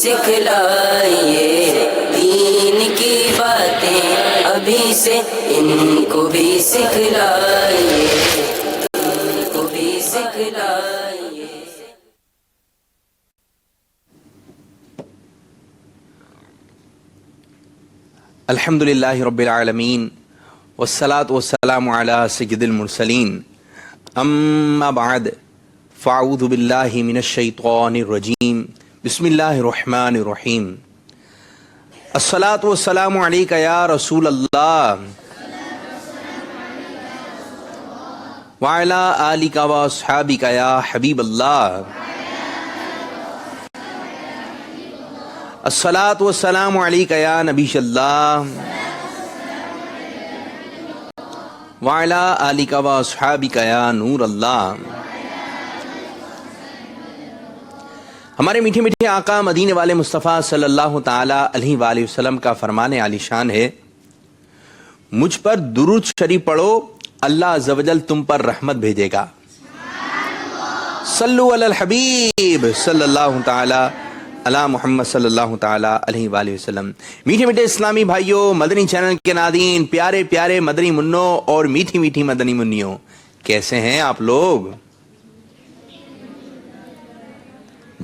سکھلائیے، دین کی باتیں ابھی سے ان کو بھی سکھلائیے، ان کو بھی سکھلائیے۔ الحمدللہ رب العالمین والصلاة والسلام علی سید المرسلین، اما بعد فاعوذ باللہ من الشیطان الرجیم، بسم اللہ الرحمن الرحیم۔ الصلاة والسلام علیک یا رسول اللہ وعلی آلک واصحابک یا حبیب اللہ۔ الصلاة والسلام علیک یا نبی اللہ وعلی آلک واصحابک یا نور اللہ۔ ہمارے میٹھے میٹھے آقا مدینے والے مصطفیٰ صلی اللہ تعالی علیہ وآلہ وسلم کا فرمان عالی شان ہے، مجھ پر درود شریف پڑھو، اللہ عز و جل تم پر رحمت بھیجے گا۔ صلو علی الحبیب صلی اللہ تعالی علی محمد صلی اللہ تعالی علیہ وآلہ وسلم۔ میٹھے میٹھے اسلامی بھائیوں، مدنی چینل کے ناظرین، پیارے پیارے مدنی منوں اور میٹھی میٹھی مدنی منیوں، کیسے ہیں آپ لوگ؟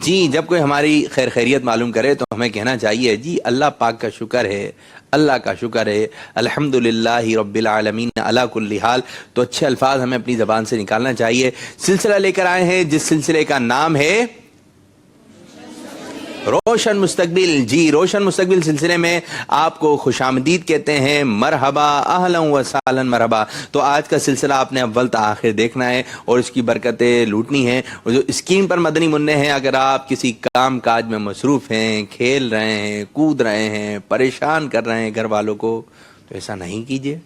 جی، جب کوئی ہماری خیر خیریت معلوم کرے تو ہمیں کہنا چاہیے جی اللہ پاک کا شکر ہے، اللہ کا شکر ہے، الحمدللہ رب العالمین علی کل حال۔ تو اچھے الفاظ ہمیں اپنی زبان سے نکالنا چاہیے۔ سلسلہ لے کر آئے ہیں جس سلسلے کا نام ہے روشن مستقبل۔ جی، روشن مستقبل سلسلے میں آپ کو خوش آمدید کہتے ہیں، مرحبا، اہلا و سہلا مرحبا۔ تو آج کا سلسلہ آپ نے اول تا آخر دیکھنا ہے اور اس کی برکتیں لوٹنی ہیں۔ اور جو اسکرین پر مدنی منع ہیں، اگر آپ کسی کام کاج میں مصروف ہیں، کھیل رہے ہیں، کود رہے ہیں، پریشان کر رہے ہیں گھر والوں کو، تو ایسا نہیں کیجیے،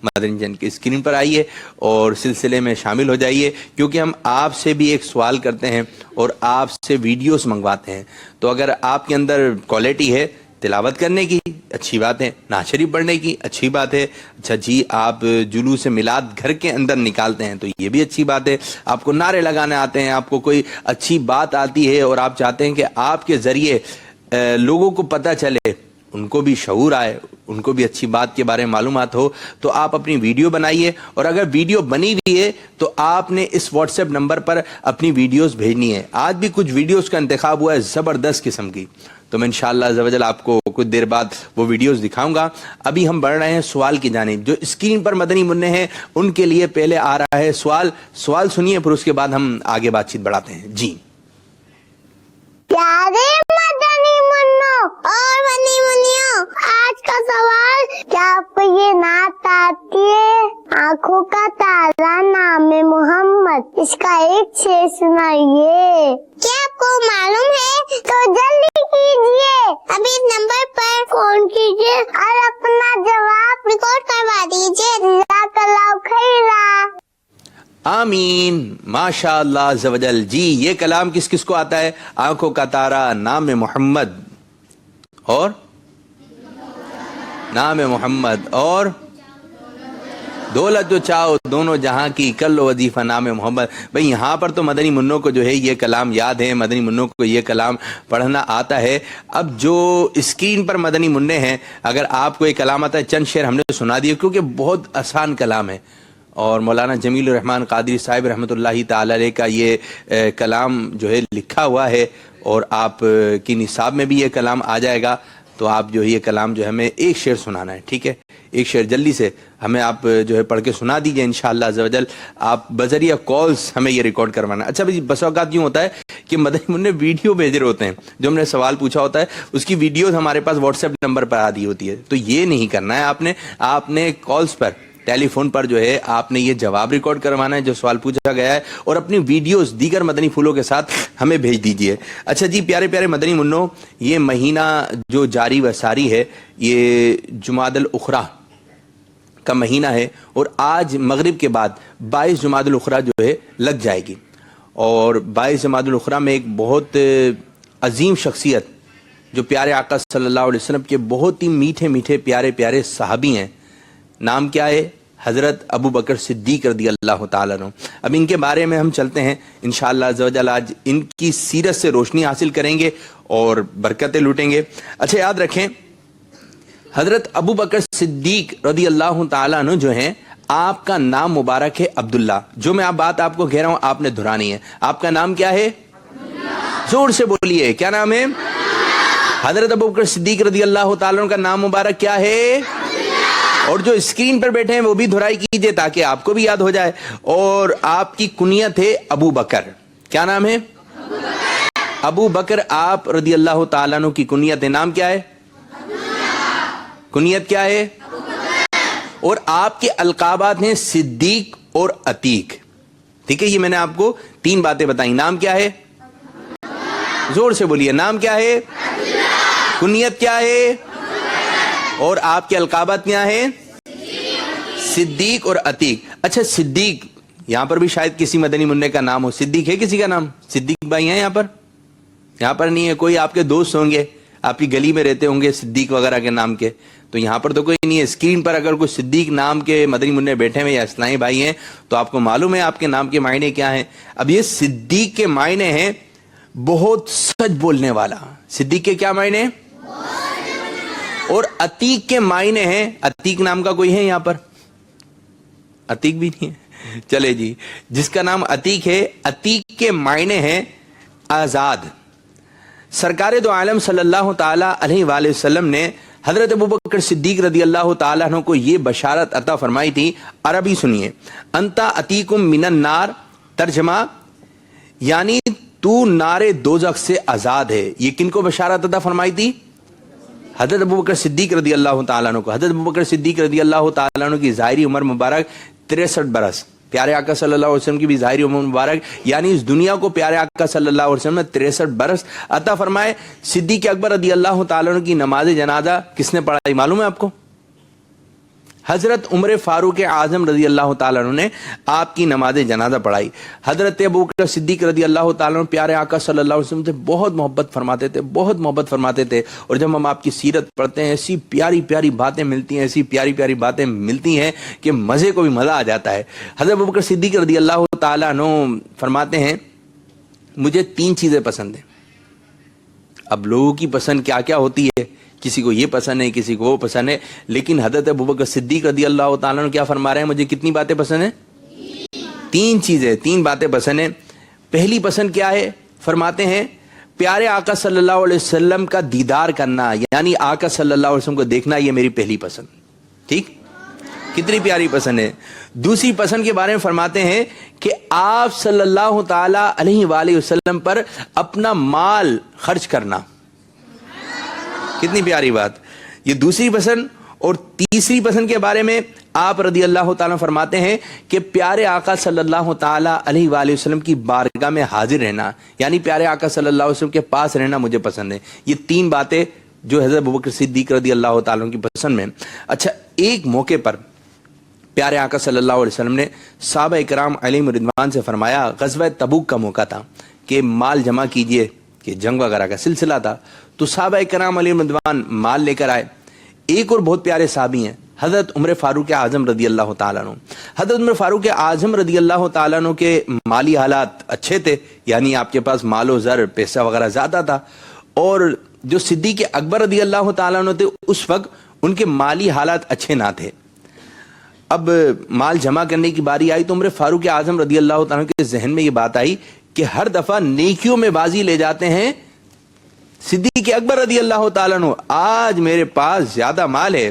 مدنی چینل کی اسکرین پر آئیے اور سلسلے میں شامل ہو جائیے، کیونکہ ہم آپ سے بھی ایک سوال کرتے ہیں اور آپ سے ویڈیوز منگواتے ہیں۔ تو اگر آپ کے اندر کوالٹی ہے تلاوت کرنے کی، اچھی بات ہے، نعت شریف پڑھنے کی، اچھی بات ہے۔ اچھا جی، آپ جلوس میلاد گھر کے اندر نکالتے ہیں تو یہ بھی اچھی بات ہے۔ آپ کو نعرے لگانے آتے ہیں، آپ کو کوئی اچھی بات آتی ہے اور آپ چاہتے ہیں کہ آپ کے ذریعے لوگوں کو پتہ چلے، ان کو بھی شعور آئے، ان کو بھی اچھی بات کے بارے میں معلومات ہو، تو آپ اپنی ویڈیو بنائیے، اور اگر ویڈیو بنی ہوئی ہے تو آپ نے اس واٹس ایپ نمبر پر اپنی ویڈیوز بھیجنی ہے۔ آج بھی کچھ ویڈیوز کا انتخاب ہوا ہے زبردست قسم کی، تو میں انشاءاللہ عز و جل آپ کو کچھ دیر بعد وہ ویڈیوز دکھاؤں گا۔ ابھی ہم بڑھ رہے ہیں سوال کی جانب۔ جو اسکرین پر مدنی منع ہیں ان کے لیے پہلے آ رہا ہے سوال سنیے، پھر اس کے بعد ہم آگے بات چیت بڑھاتے ہیں۔ جی، پیارے مدنی منوں اور مدنی منیوں، آج کا سوال، کیا آپ کو یہ نعت آتی ہے؟ آنکھوں کا تارا نام محمد، اس کا ایک شعر سنائیے۔ کیا آپ کو معلوم ہے؟ تو جلدی کیجیے، ابھی اس نمبر پر فون کیجیے اور اپنا جواب ریکارڈ کروا دیجیے۔ جزاک اللہ خیرا۔ آمین، ماشاء اللہ عز و جل۔ جی، یہ کلام کس کس کو آتا ہے؟ آنکھوں کا تارا نام محمد، اور نام محمد، اور دولت جو چاہو دونوں جہاں کی، کر لو وظیفہ نام محمد۔ بھئی یہاں پر تو مدنی منوں کو جو ہے یہ کلام یاد ہے، مدنی منوں کو یہ کلام پڑھنا آتا ہے۔ اب جو اسکرین پر مدنی منع ہیں، اگر آپ کو یہ کلام آتا ہے، چند شعر ہم نے سنا دیے کیونکہ بہت آسان کلام ہے، اور مولانا جمیل الرحمن قادری صاحب رحمۃ اللہ تعالی علیہ کا یہ کلام جو ہے لکھا ہوا ہے، اور آپ کی نصاب میں بھی یہ کلام آ جائے گا۔ تو آپ جو ہے یہ کلام جو ہے ہمیں ایک شعر سنانا ہے، ٹھیک ہے؟ ایک شعر جلدی سے ہمیں آپ جو ہے پڑھ کے سنا دیجئے انشاءاللہ عز و جل۔ آپ بذریعہ کالز ہمیں یہ ریکارڈ کروانا ہے۔ اچھا بھائی، بس اوقات یوں ہوتا ہے کہ مدنی منع ویڈیو بھیج رہے ہوتے ہیں، جو ہم نے سوال پوچھا ہوتا ہے اس کی ویڈیوز ہمارے پاس واٹس ایپ نمبر پر آدھی ہوتی ہے، تو یہ نہیں کرنا ہے آپ نے کالز پر، ٹیلی فون پر جو ہے آپ نے یہ جواب ریکارڈ کروانا ہے جو سوال پوچھا گیا ہے، اور اپنی ویڈیوز دیگر مدنی پھولوں کے ساتھ ہمیں بھیج دیجئے۔ اچھا جی، پیارے پیارے مدنی منوں، یہ مہینہ جو جاری و ساری ہے، یہ جمادی الاخری کا مہینہ ہے، اور آج مغرب کے بعد 22 جمادی الاخری جو ہے لگ جائے گی، اور 22 جمادی الاخری میں ایک بہت عظیم شخصیت جو پیارے آقا صلی اللہ علیہ وسلم کے بہت ہی میٹھے میٹھے پیارے پیارے صحابی ہیں، نام کیا ہے؟ حضرت ابو بکر صدیق رضی اللہ تعالیٰ عنہ. اب ان کے بارے میں ہم چلتے ہیں انشاءاللہ عز و جل. آج ان کی سیرت سے روشنی حاصل کریں گے اور برکتیں لوٹیں گے. اچھا یاد رکھیں حضرت ابو بکر صدیق رضی اللہ تعالیٰ عنہ جو ہیں آپ کا نام مبارک ہے عبداللہ. جو میں بات آپ کو کہہ رہا ہوں آپ نے دہرانی ہے. آپ کا نام کیا ہے؟ زور سے بولیے کیا نام ہے؟ حضرت ابو بکر صدیق رضی اللہ تعالیٰ عنہ کا نام مبارک کیا ہے؟ اور جو اسکرین پر بیٹھے ہیں وہ بھی دہرائی کیجئے تاکہ آپ کو بھی یاد ہو جائے. اور آپ کی کنیت ہے ابو بکر. کیا نام ہے؟ ابو بکر. آپ رضی اللہ تعالیٰ عنہ کی کنیت ہے. نام کیا ہے؟ کنیت کیا ہے؟ اور آپ کے القابات ہیں صدیق اور عتیق. ٹھیک ہے یہ میں نے آپ کو 3 باتیں بتائیں. نام کیا ہے؟ زور سے بولیے. نام کیا ہے؟ کنیت کیا ہے؟ اور آپ کے القابات کیا ہیں؟ صدیق اور عتیق. اچھا صدیق یہاں پر بھی شاید کسی مدنی منع کا نام ہو. صدیق ہے کسی کا نام؟ صدیق بھائی ہیں یہاں پر؟ یہاں پر نہیں ہے. کوئی آپ کے دوست ہوں گے آپ کی گلی میں رہتے ہوں گے صدیق وغیرہ کے نام کے. تو یہاں پر تو کوئی نہیں ہے. اسکرین پر اگر کوئی صدیق نام کے مدنی منع بیٹھے ہوئے یا اسلامی بھائی ہیں تو آپ کو معلوم ہے آپ کے نام کے معنی کیا ہیں. اب یہ صدیق کے معنی ہیں بہت سچ بولنے والا. صدیق کے کیا معنی ہیں؟ اور عتیق کے معنی ہیں. عتیق نام کا کوئی ہے یہاں پر؟ عتیق بھی نہیں ہے. چلے جی جس کا نام عتیق ہے عتیق کے معنی ہیں آزاد. سرکار دو عالم صلی اللہ تعالی علیہ وآلہ وسلم نے حضرت ابو بکر صدیق رضی اللہ تعالیٰ عنہ کو یہ بشارت عطا فرمائی تھی. عربی سنیے. انتا عتیقم من النار. ترجمہ یعنی تو نار دوزخ سے آزاد ہے. یہ کن کو بشارت عطا فرمائی تھی؟ حضرت ابو بکر صدیق رضی اللہ تعالیٰ عنہ کو. حضرت ابو بکر صدیق رضی اللہ تعالیٰ عنہ کی ظاہری عمر مبارک 63 برس. پیارے آقا صلی اللہ علیہ وسلم کی بھی ظاہری عمر مبارک یعنی اس دنیا کو پیارے آقا صلی اللہ علیہ وسلم نے 63 برس عطا فرمائے. صدیق اکبر رضی اللہ تعالیٰ عنہ کی نماز جنازہ کس نے پڑھائی معلوم ہے آپ کو؟ حضرت عمر فاروق اعظم رضی اللہ تعالیٰ عنہ نے آپ کی نماز جنازہ پڑھائی. حضرت ابو بکر صدیق رضی اللہ تعالیٰ عنہ پیارے آقا صلی اللہ علیہ وسلم سے بہت محبت فرماتے تھے. بہت محبت فرماتے تھے. اور جب ہم آپ کی سیرت پڑھتے ہیں ایسی پیاری پیاری باتیں ملتی ہیں. ایسی پیاری پیاری باتیں ملتی ہیں کہ مزے کو بھی مزہ آ جاتا ہے. حضرت ابو بکر صدیق رضی اللہ تعالیٰ عنہ فرماتے ہیں مجھے 3 چیزیں پسند ہیں. اب لوگوں کی پسند کیا کیا ہوتی ہے. کسی کو یہ پسند ہے کسی کو وہ پسند ہے. لیکن حضرت ابوبکر صدیق رضی اللہ تعالیٰ عنہ کیا فرما رہے ہیں مجھے کتنی باتیں پسند ہیں؟ 3 چیزیں 3 باتیں پسند ہیں. پہلی پسند کیا ہے؟ فرماتے ہیں پیارے آقا صلی اللہ علیہ وسلم کا دیدار کرنا یعنی آقا صلی اللہ علیہ وسلم کو دیکھنا یہ میری پہلی پسند. ٹھیک کتنی پیاری پسند ہے. دوسری پسند کے بارے میں فرماتے ہیں کہ آپ صلی اللہ تعالی علیہ وآلہ وسلم پر اپنا مال خرچ کرنا. کتنی پیاری بات. یہ دوسری پسند. اور تیسری پسند کے بارے میں آپ رضی اللہ تعالیٰ فرماتے ہیں کہ پیارے آقا صلی اللہ تعالیٰ علیہ وآلہ وسلم کی بارگاہ میں حاضر رہنا یعنی پیارے آقا صلی اللہ علیہ وسلم کے پاس رہنا مجھے پسند ہے. یہ 3 باتیں جو حضرت ابوبکر صدیق رضی اللہ تعالیٰ کی پسند میں. اچھا ایک موقع پر پیارے آقا صلی اللہ علیہ وسلم نے صحابہ اکرام علیہم رضوان سے فرمایا. غزوہ تبوک کا موقع تھا کہ مال جمع کیجئے کہ جنگ وغیرہ کا سلسلہ تھا. تو صحابہ اکرام علیہم رضوان مال لے کر آئے. ایک اور بہت پیارے صحابی ہیں حضرت عمر فاروق اعظم رضی اللہ تعالیٰ عنہ. حضرت عمر فاروق اعظم رضی اللہ تعالیٰ عنہ کے مالی حالات اچھے تھے یعنی آپ کے پاس مال و زر پیسہ وغیرہ زیادہ تھا. اور جو صدیق اکبر رضی اللہ تعالیٰ عنہ تھے اس وقت ان کے مالی حالات اچھے نہ تھے. اب مال جمع کرنے کی باری آئی تو عمر فاروق اعظم رضی اللہ تعالیٰ عنہ کے ذہن میں یہ بات آئی کہ ہر دفعہ نیکیوں میں بازی لے جاتے ہیں صدیق اکبر رضی اللہ تعالیٰ عنہ. آج میرے پاس زیادہ مال ہے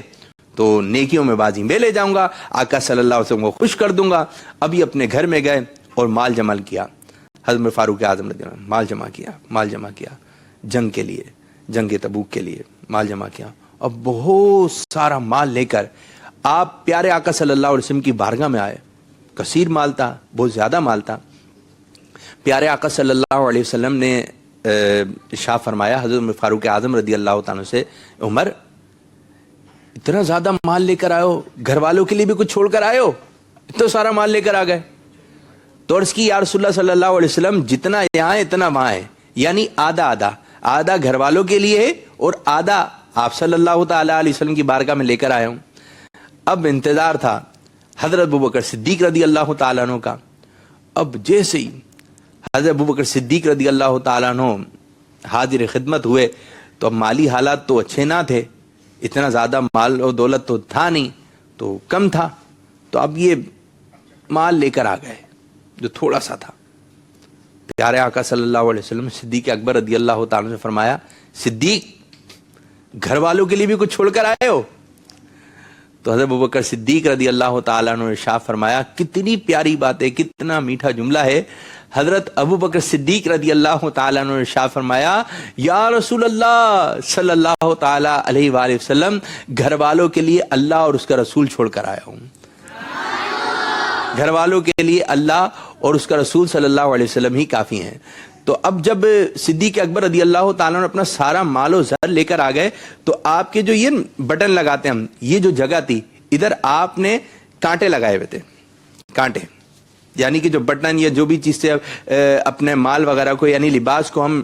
تو نیکیوں میں بازی میں لے جاؤں گا آقا صلی اللہ علیہ وسلم کو خوش کر دوں گا. ابھی اپنے گھر میں گئے اور مال جمع کیا. حضرت فاروق اعظم رضی اللہ عنہ مال جمع کیا جنگ کے لیے جنگ تبوک کے لیے مال جمع کیا. اب بہت سارا مال لے کر آپ پیارے آقا صلی اللہ علیہ وسلم کی بارگاہ میں آئے. کثیر مال تھا بہت زیادہ مال تھا. پیارے آقا صلی اللہ علیہ وسلم نے ارشاد فرمایا حضرت فاروق اعظم رضی اللہ تعالیٰ سے عمر اتنا زیادہ مال لے کر آئے ہو گھر والوں کے لیے بھی کچھ چھوڑ کر آئے ہو اتنا سارا مال لے کر آ گئے. تو عرض کی یا رسول اللہ صلی اللہ علیہ وسلم جتنا یہاں ہے اتنا وہاں ہے یعنی آدھا گھر والوں کے لیے ہے اور آدھا آپ صلی اللہ تعالیٰ علیہ وسلم کی بارگاہ میں لے کر آیا ہوں. اب انتظار تھا حضرت ابوبکر صدیق رضی اللہ تعالیٰ عنہ کا اب جیسے ہی حضرت ابوبکر صدیق رضی اللہ تعالیٰ عنہ حاضر خدمت ہوئے تو اب مالی حالات تو اچھے نہ تھے، اتنا زیادہ مال و دولت تو تھا نہیں، تو کم تھا، تو اب یہ مال لے کر آ گئے جو تھوڑا سا تھا۔ پیارے آقا صلی اللہ علیہ وسلم صدیق اکبر رضی اللہ تعالیٰ عنہ سے فرمایا، صدیق گھر والوں کے لیے بھی کچھ چھوڑ کر آئے ہو؟ تو حضرت ابوبکر صدیق رضی اللہ تعالیٰ عنہ نے ارشاد فرمایا، کتنی پیاری بات ہے، کتنا میٹھا جملہ ہے۔ حضرت ابوبکر صدیق رضی اللہ تعالیٰ عنہ نے ارشاد فرمایا، یا رسول اللہ صلی اللہ تعالیٰ علیہ وآلہ وسلم، گھر والوں کے لیے اللہ اور اس کا رسول چھوڑ کر آیا ہوں۔ گھر والوں کے لیے اللہ اور اس کا رسول صلی اللہ علیہ وسلم ہی کافی ہیں۔ تو اب جب صدیق اکبر رضی اللہ تعالیٰ نے اپنا سارا مال و زر لے کر آ گئے تو آپ کے جو یہ بٹن لگاتے ہیں ہم، یہ جو جگہ تھی ادھر آپ نے کانٹے لگائے ہوئے تھے، کانٹے، یعنی کہ جو بٹن یا جو بھی چیز سے اپنے مال وغیرہ کو یعنی لباس کو ہم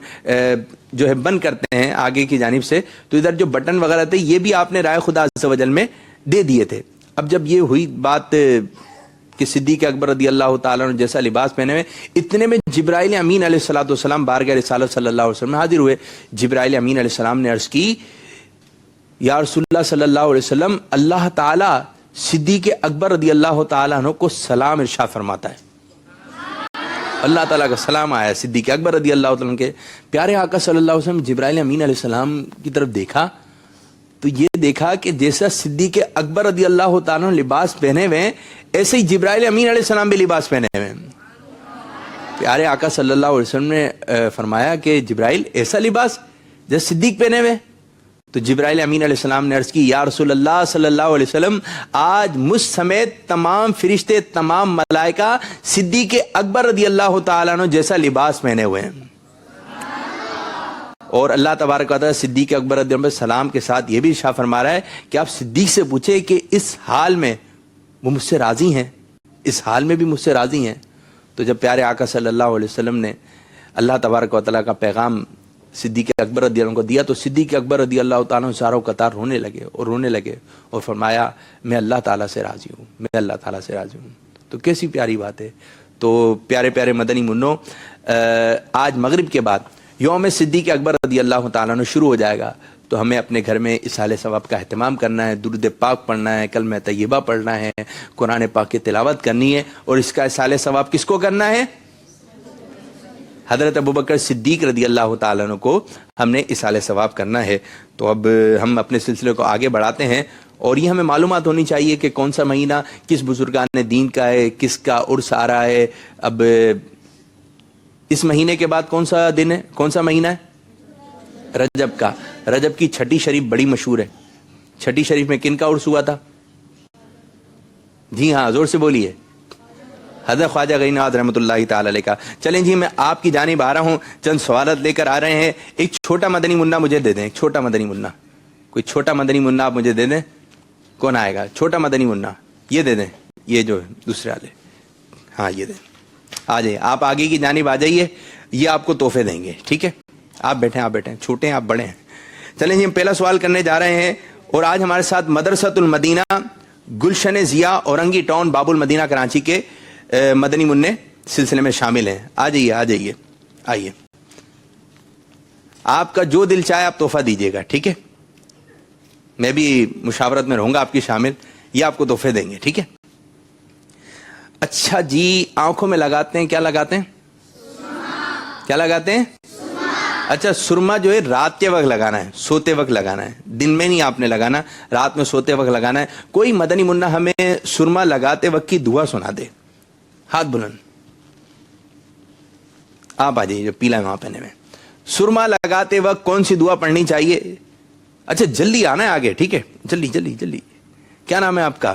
جو ہے بند کرتے ہیں آگے کی جانب سے، تو ادھر جو بٹن وغیرہ تھے یہ بھی آپ نے رائے خدا عز و جل میں دے دیے تھے۔ اب جب یہ ہوئی بات کہ صدیق اکبر رضی اللہ تعالیٰ نے جیسا لباس پہنے ہوئے، اتنے میں جبرائیل امین علیہ الصلوۃ والسلام بارگاہ رسالت صلی اللہ علیہ وسلم میں حاضر ہوئے۔ جبرائیل امین علیہ السلام نے عرض کی، یا رسول اللہ صلی اللہ علیہ وسلم، اللہ تعالیٰ صدیق اکبر رضی اللہ تعالیٰ عنہ کو سلام ارشاد فرماتا ہے۔ اللہ تعالیٰ کا سلام آیا صدیق اکبر رضی اللہ تعالیٰ عنہ کے۔ پیارے آقا صلی اللہ علیہ وسلم جبرائیل امین علیہ السلام کی طرف دیکھا تو یہ دیکھا کہ جیسا صدیق اکبر رضی اللہ تعالیٰ عنہ لباس پہنے ہوئے ہیں ایسے ہی جبرائیل امین علیہ السلام بھی لباس پہنے ہوئے ہیں۔ پیارے آقا صلی اللہ علیہ وسلم نے فرمایا کہ جبرائیل ایسا لباس جیسے صدیق پہنے ہوئے؟ تو جبرائیل امین علیہ السلام نے عرض کی، یا رسول اللہ صلی اللہ علیہ وسلم، آج مجھ سمیت تمام فرشتے، تمام ملائکہ صدیق اکبر رضی اللہ تعالیٰ عنہ جیسا لباس پہنے ہوئے ہیں۔ اور اللہ تبارک و تعالیٰ صدیق اکبر رضی اللہ عنہ سلام کے ساتھ یہ بھی ارشاد فرما رہا ہے کہ آپ صدیق سے پوچھیں کہ اس حال میں وہ مجھ سے راضی ہیں، اس حال میں بھی مجھ سے راضی ہیں۔ تو جب پیارے آقا صلی اللہ علیہ وسلم نے اللہ تبارک و تعالیٰ کا پیغام صدیق اکبر رضی اللہ عنہ کو دیا تو صدیق اکبر رضی اللہ تعالیٰ عنہ ساروں قطار رونے لگے اور فرمایا، میں اللہ تعالیٰ سے راضی ہوں، میں اللہ تعالیٰ سے راضی ہوں۔ تو کیسی پیاری بات ہے۔ تو پیارے پیارے مدنی منوں، آج مغرب کے بعد یوم صدیق اکبر رضی اللہ تعالیٰ عنہ شروع ہو جائے گا، تو ہمیں اپنے گھر میں اصحال ثواب کا اہتمام کرنا ہے، درود پاک پڑھنا ہے، کلمہ طیبہ پڑھنا ہے، قرآن پاک کی تلاوت کرنی ہے، اور اس کا اصحال ثواب کس کو کرنا ہے؟ حضرت ابوبکر صدیق رضی اللہ تعالیٰ عنہ کو ہم نے اصحال ثواب کرنا ہے۔ تو اب ہم اپنے سلسلے کو آگے بڑھاتے ہیں، اور یہ ہمیں معلومات ہونی چاہیے کہ کون سا مہینہ کس بزرگان دین کا ہے، کس کا عرس آ رہا ہے۔ اب اس مہینے کے بعد کون سا دن ہے، کون سا مہینہ ہے؟ رجب کا۔ رجب کی چھٹی شریف بڑی مشہور ہے۔ چھٹی شریف میں کن کا عرس ہوا تھا؟ جی ہاں، زور سے بولیے۔ حضرت خواجہ غنی نواز رحمۃ اللہ تعالی علیہ کا۔ چلیں جی، میں آپ کی جانب آ رہا ہوں، چند سوالات لے کر آ رہے ہیں۔ ایک چھوٹا مدنی منا مجھے دے دیں، ایک چھوٹا مدنی منا، کوئی چھوٹا مدنی منا آپ مجھے دے دیں۔ کون آئے گا؟ چھوٹا مدنی منا یہ دے دیں، یہ جو دوسرے والے، ہاں یہ دیں۔ آ جائیے، آپ آگے کی جانب آ جائیے، یہ آپ کو تحفے دیں گے، ٹھیک ہے؟ آپ بیٹھیں، آپ بیٹھیں، چھوٹے ہیں آپ بڑے ہیں۔ چلیں جی، ہم پہلا سوال کرنے جا رہے ہیں، اور آج ہمارے ساتھ مدرسۃ المدینہ گلشن ضیاء اورنگی ٹاؤن باب المدینہ کراچی کے مدنی منع سلسلے میں شامل ہیں۔ آ جائیے، آ جائیے، آئیے۔ آپ کا جو دل چاہے آپ تحفہ دیجیے گا، ٹھیک ہے؟ میں بھی مشاورت میں رہوں گا آپ کی شامل، یہ آپ کو تحفے دیں گے، ٹھیک ہے؟ اچھا جی، آنکھوں میں لگاتے ہیں، کیا لگاتے ہیں؟ کیا لگاتے ہیں؟ اچھا، سرما جو ہے رات کے وقت لگانا ہے، سوتے وقت لگانا ہے، دن میں نہیں آپ نے لگانا، رات میں سوتے وقت لگانا ہے۔ کوئی مدنی منا ہمیں سرما لگاتے وقت کی دعا سنا دے، ہاتھ بلند۔ آپ آ جائیے، جو پیلا ہے وہاں پہنے میں۔ سرما لگاتے وقت کون سی دعا پڑھنی چاہیے؟ اچھا جلدی آنا ہے آگے، ٹھیک ہے؟ جلدی جلدی جلدی۔ کیا نام ہے آپ کا؟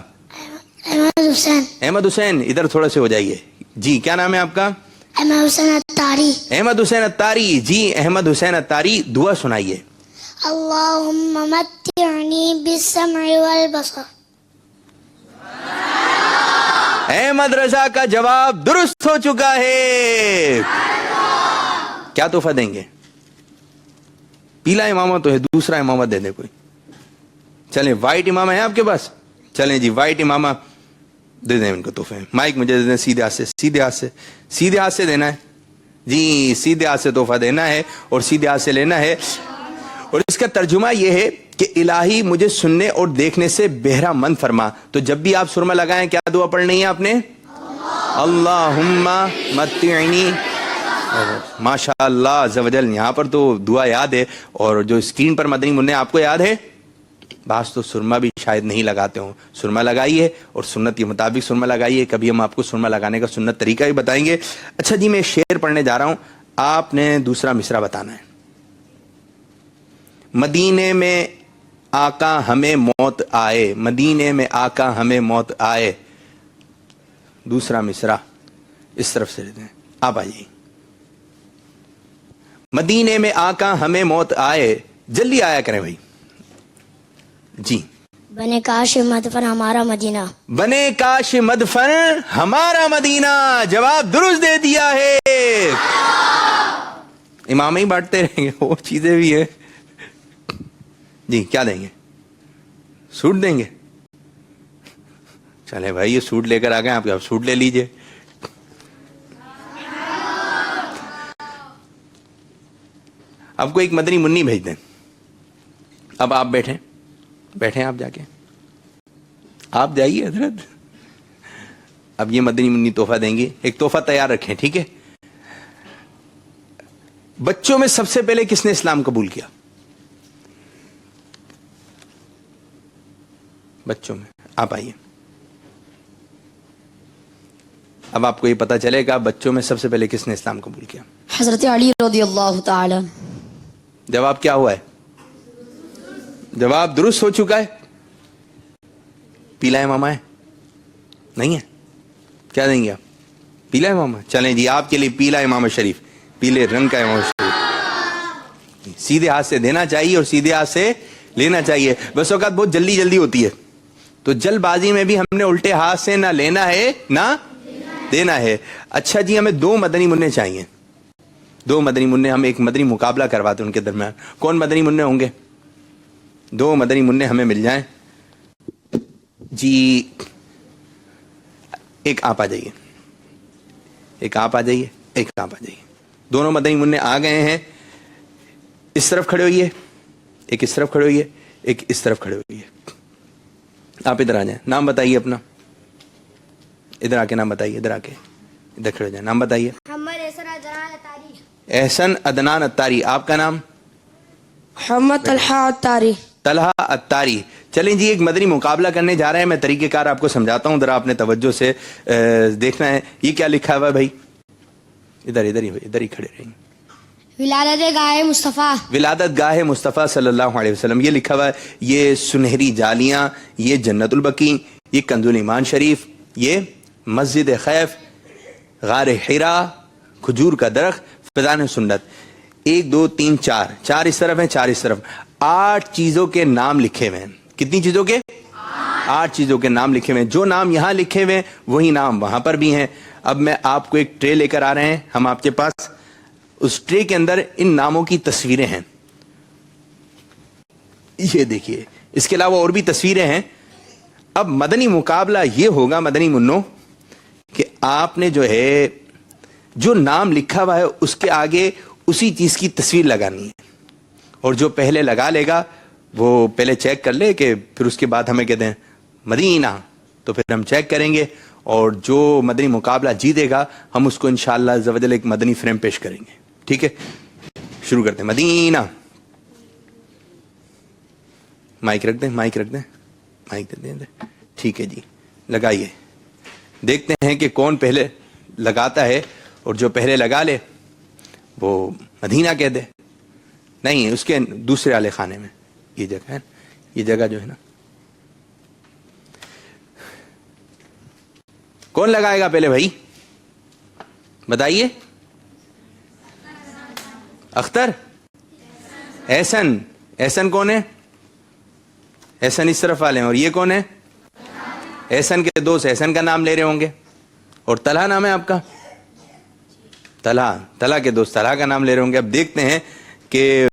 احمد حسین۔ احمد حسین، ادھر تھوڑا سے ہو جائیے۔ جی، کیا نام ہے آپ کا؟ احمد حسین اتاری۔ احمد حسین اتاری، جی احمد حسین اتاری، دعا سنائیے۔ اللہم متعنی بالسمع والبصر۔ احمد رضا کا جواب درست ہو چکا ہے۔ کیا تحفہ دیں گے؟ پیلا امامہ تو ہے، دوسرا امامہ دے دیں کوئی۔ چلیں، وائٹ امامہ ہے آپ کے پاس؟ چلیں جی، وائٹ امامہ دے دیں ان کو تحفے. مائک مجھے دے دیں سیدھے ہاتھ سے, سیدھے ہاتھ سے, سیدھے ہاتھ سے دینا ہے جی, سیدھے ہاتھ سے تحفہ دینا ہے اور سیدھے ہاتھ سے لینا ہے. اور اس کا ترجمہ یہ ہے کہ الہی مجھے سننے اور دیکھنے سے بہرہ مند فرما. تو جب بھی آپ سرما لگائیں کیا دعا پڑھنی ہے آپ نے؟ اللہم متعنی. ماشاء اللہ عز و جل, یہاں پر تو دعا یاد ہے, اور جو اسکرین پر مدنی منع آپ کو یاد ہے؟ بعض تو سرما بھی شاید نہیں لگاتے ہوں. سرما لگائیے اور سنت کے مطابق سرما لگائیے. کبھی ہم آپ کو سرما لگانے کا سنت طریقہ بھی بتائیں گے. اچھا جی, میں شعر پڑھنے جا رہا ہوں, آپ نے دوسرا مصرع بتانا ہے. مدینے میں آقا ہمیں موت آئے, مدینے میں آقا ہمیں موت آئے. دوسرا مصرع اس طرف سے لیتے ہیں, آپ آئیے. مدینے میں آقا ہمیں موت آئے, جلدی آیا کریں بھائی جی. بنے کاش مدفن ہمارا مدینہ, بنے کاش مدفن ہمارا مدینہ. جواب درست دے دیا ہے. امام ہی بانٹتے رہیں گے, وہ چیزیں بھی ہیں جی. کیا دیں گے؟ سوٹ دیں گے. چلے بھائی, یہ سوٹ لے کر آ گئے آپ سوٹ لے لیجئے. آپ کو ایک مدنی منی بھیج دیں. اب آپ بیٹھیں آپ جا کے, آپ جائیے حضرت. اب یہ مدنی منی تحفہ دیں گے. ایک تحفہ تیار رکھیں, ٹھیک ہے؟ بچوں میں سب سے پہلے کس نے اسلام قبول کیا؟ بچوں میں آپ آئیے. اب آپ کو یہ پتا چلے گا بچوں میں سب سے پہلے کس نے اسلام قبول کیا. حضرت علی رضی اللہ تعالی. جواب کیا ہوا ہے؟ جواب درست ہو چکا ہے. پیلا امامہ ہے؟ نہیں ہے. کیا دیں گے آپ؟ پیلا امامہ. چلیں جی, آپ کے لیے پیلا امامہ شریف, پیلے رنگ کا امامہ شریف. سیدھے ہاتھ سے دینا چاہیے اور سیدھے ہاتھ سے لینا چاہیے. بس اوقات بہت جلدی ہوتی ہے, تو جلد بازی میں بھی ہم نے الٹے ہاتھ سے نہ لینا ہے نہ دینا ہے. اچھا جی, ہمیں 2 مدنی منع چاہیے. 2 مدنی منع, ہم ایک مدنی مقابلہ کرواتے ہیں ان کے درمیان. کون مدنی منع ہوں گے؟ 2 مدنی منع ہمیں مل جائیں جی. ایک آپ آ جائیے, ایک آپ آ جائیے, ایک آپ آ جائیے. دونوں مدنی منع آ گئے ہیں. اس طرف کھڑے ہوئیے, ایک اس طرف کھڑے ہوئیے, ایک اس طرف کھڑے ہوئیے. آپ ادھر آ جائیں, نام بتائیے اپنا. ادھر آ کے نام بتائیے, ادھر آ کے ادھر کھڑے ہو جائیں, نام بتائیے. محمد احسن عدنان اتاری. احسن عدنان اتاری. آپ کا نام؟ محمد طلحہ اتاری. طلحہ اتاری. چلیں جی, ایک مدنی مقابلہ کرنے جا رہے ہیں. میں طریقہ کار آپ کو سمجھاتا ہوں, ذرا آپ نے توجہ سے دیکھنا ہے. یہ کیا لکھا ہوا ہے بھائی؟ ادھر ہی کھڑے رہیں. ولادت گاہ مصطفیٰ. ولادت گاہ مصطفیٰ صلی اللہ علیہ وسلم, یہ لکھا ہوا ہے. یہ سنہری جالیاں, یہ جنت البقیع, یہ کنز ایمان شریف, یہ مسجد خیف, غار حرا, کھجور کا درخت, فیضان سنت. 1 2 3 4 اس طرف ہیں, 4 اس طرف. 8 چیزوں کے نام لکھے ہوئے ہیں. کتنی چیزوں کے؟ 8 چیزوں کے نام لکھے ہوئے ہیں. جو نام یہاں لکھے ہوئے ہیں وہی نام وہاں پر بھی ہیں. اب میں آپ کو ایک ٹرے لے کر آ رہے ہیں ہم آپ کے پاس. اس ٹرے کے اندر ان ناموں کی تصویریں ہیں. یہ دیکھیے, اس کے علاوہ اور بھی تصویریں ہیں. اب مدنی مقابلہ یہ ہوگا مدنی منوں کہ آپ نے جو ہے جو نام لکھا ہوا ہے اس کے آگے اسی چیز کی تصویر لگانی ہے, اور جو پہلے لگا لے گا وہ پہلے چیک کر لے کہ پھر اس کے بعد ہمیں کہتے ہیں مدینہ, تو پھر ہم چیک کریں گے, اور جو مدنی مقابلہ جیتے گا ہم اس کو انشاءاللہ عز و جل ایک مدنی فریم پیش کریں گے. ٹھیک ہے, شروع کرتے ہیں. مدینہ. مائک رکھ دیں, مائک رکھ دیں, مائک دے دیں. ٹھیک ہے جی, لگائیے. دیکھتے ہیں کہ کون پہلے لگاتا ہے, اور جو پہلے لگا لے وہ مدینہ کہہ دے. نہیں, اس کے دوسرے والے خانے میں یہ جگہ ہے, یہ جگہ جو ہے نا. کون لگائے گا پہلے بھائی بتائیے؟ اختر, احسن. احسن کون ہے؟ احسن اس طرف والے ہیں. اور یہ کون ہے؟ احسن کے دوست احسن کا نام لے رہے ہوں گے. اور طلحہ نام ہے آپ کا؟ طلحہ کے دوست طلحہ کا نام لے رہے ہوں گے. اب دیکھتے ہیں کہ